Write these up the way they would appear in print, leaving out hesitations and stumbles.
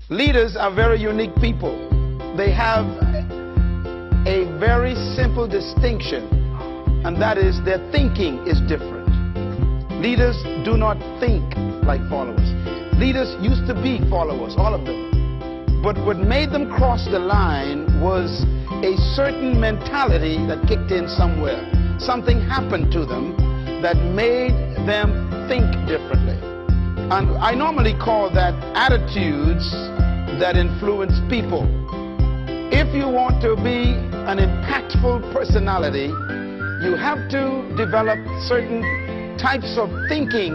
Leaders are very unique people. They have a very simple distinction, and that is their thinking is different. Leaders do not think like followers. Leaders used to be followers, all of them. But what made them cross the line was a certain mentality that kicked in somewhere. Something happened to them that made them think differently. And I normally call that attitudes that influence people. If you want to be an impactful personality, you have to develop certain types of thinking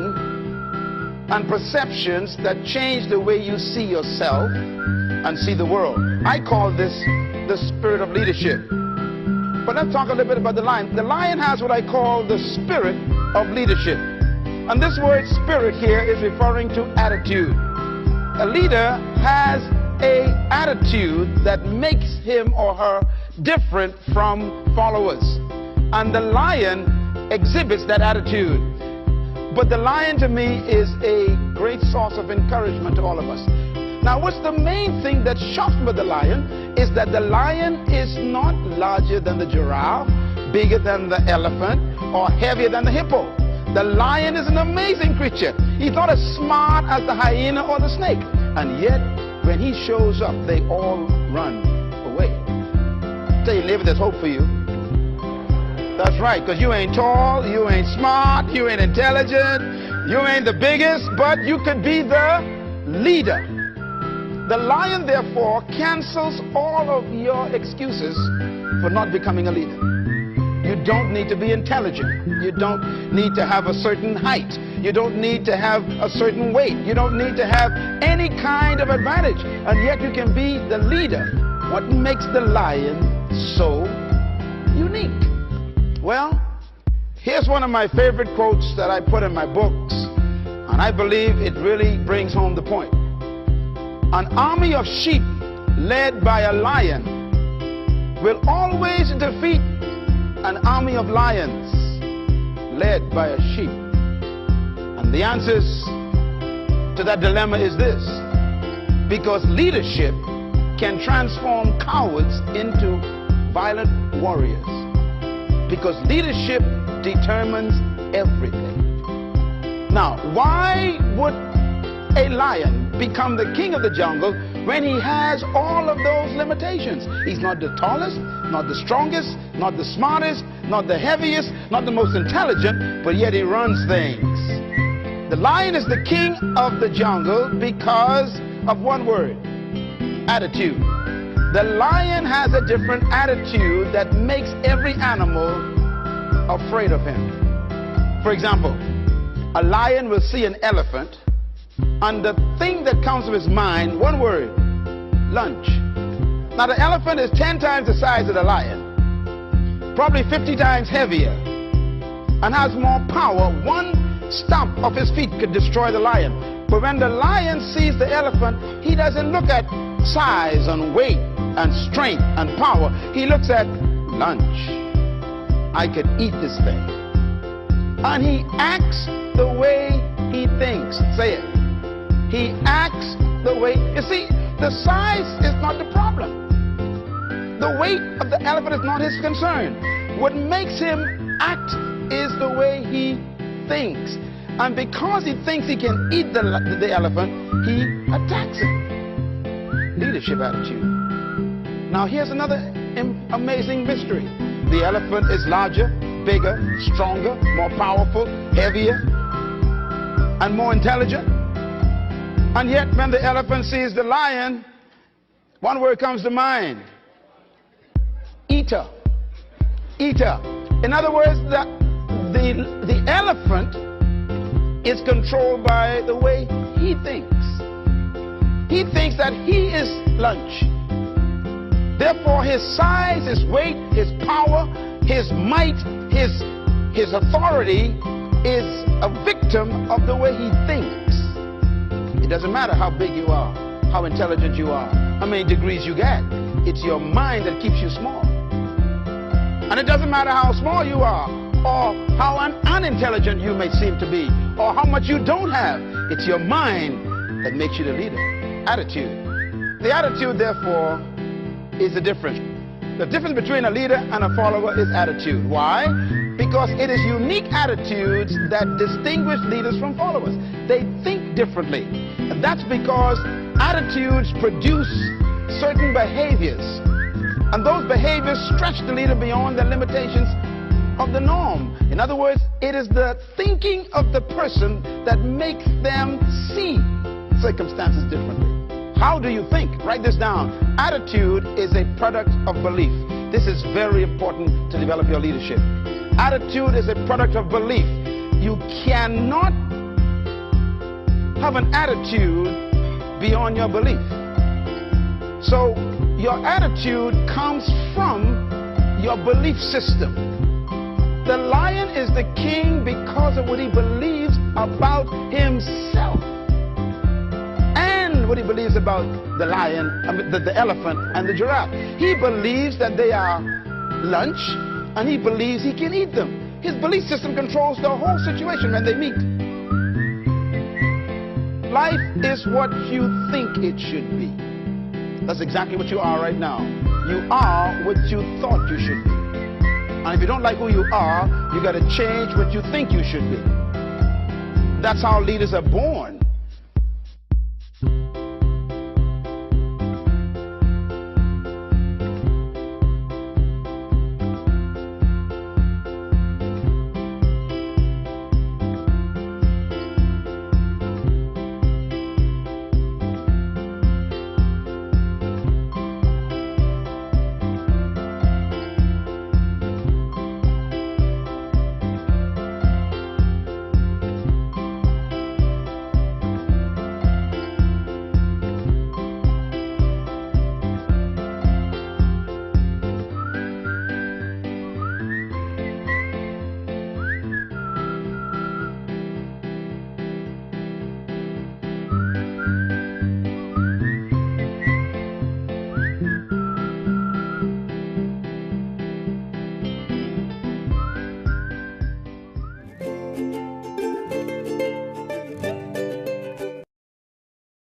and perceptions that change the way you see yourself and see the world. I call this the spirit of leadership. But let's talk a little bit about the lion. The lion has what I call the spirit of leadership. And this word spirit here is referring to attitude. A leader has an attitude that makes him or her different from followers. And the lion exhibits that attitude. But the lion to me is a great source of encouragement to all of us. Now, what's the main thing that shocks me about the lion is that the lion is not larger than the giraffe, bigger than the elephant, or heavier than the hippo. The lion is an amazing creature. He's not as smart as the hyena or the snake. And yet, when he shows up, they all run away. Tell your neighbor there's hope for you. That's right, because you ain't tall, you ain't smart, you ain't intelligent, you ain't the biggest, but you could be the leader. The lion, therefore, cancels all of your excuses for not becoming a leader. You don't need to be intelligent. You don't need to have a certain height. You don't need to have a certain weight. You don't need to have any kind of advantage. And yet you can be the leader. What makes the lion so unique? Well, here's one of my favorite quotes that I put in my books, and I believe it really brings home the point. An army of sheep led by a lion will always defeat an army of lions led by a sheep. And the answer to that dilemma is this: because leadership can transform cowards into violent warriors. Because leadership determines everything. Now, why would a lion become the king of the jungle when he has all of those limitations? He's not the tallest, not the strongest, not the smartest, not the heaviest, not the most intelligent, but yet he runs things. The lion is the king of the jungle because of one word: attitude. The lion has a different attitude that makes every animal afraid of him. For example, a lion will see an elephant, and the thing that comes to his mind, one word: lunch. Now, the elephant is 10 times the size of the lion, probably 50 times heavier, and has more power. One stomp of his feet could destroy the lion. But when the lion sees the elephant, he doesn't look at size and weight and strength and power. He looks at lunch. I could eat this thing. And he acts the way he thinks. Say it. He acts the way. You see, the size is not the problem. The weight of the elephant is not his concern. What makes him act is the way he thinks. And because he thinks he can eat the elephant, he attacks it. Leadership attitude. Now, here's another amazing mystery. The elephant is larger, bigger, stronger, more powerful, heavier, and more intelligent. And yet, when the elephant sees the lion, one word comes to mind: eater. Eater. In other words, the elephant is controlled by the way he thinks. He thinks that he is lunch. Therefore, his size, his weight, his power, his might, his authority is a victim of the way he thinks. It doesn't matter how big you are, how intelligent you are, how many degrees you get. It's your mind that keeps you small. And it doesn't matter how small you are, or how unintelligent you may seem to be, or how much you don't have. It's your mind that makes you the leader. Attitude. The attitude, therefore, is the difference. The difference between a leader and a follower is attitude. Why? Because it is unique attitudes that distinguish leaders from followers. They think differently. And that's because attitudes produce certain behaviors. And those behaviors stretch the leader beyond the limitations of the norm. In other words, it is the thinking of the person that makes them see circumstances differently. How do you think? Write this down. Attitude is a product of belief. This is very important to develop your leadership. Attitude is a product of belief. You cannot have an attitude beyond your belief. So your attitude comes from your belief system. The lion is the king because of what he believes about himself. What he believes about the lion, the elephant, and the giraffe. He believes that they are lunch, and he believes he can eat them. His belief system controls the whole situation when they meet. Life is what you think it should be. That's exactly what you are right now. You are what you thought you should be. And if you don't like who you are, you got to change what you think you should be. That's how leaders are born.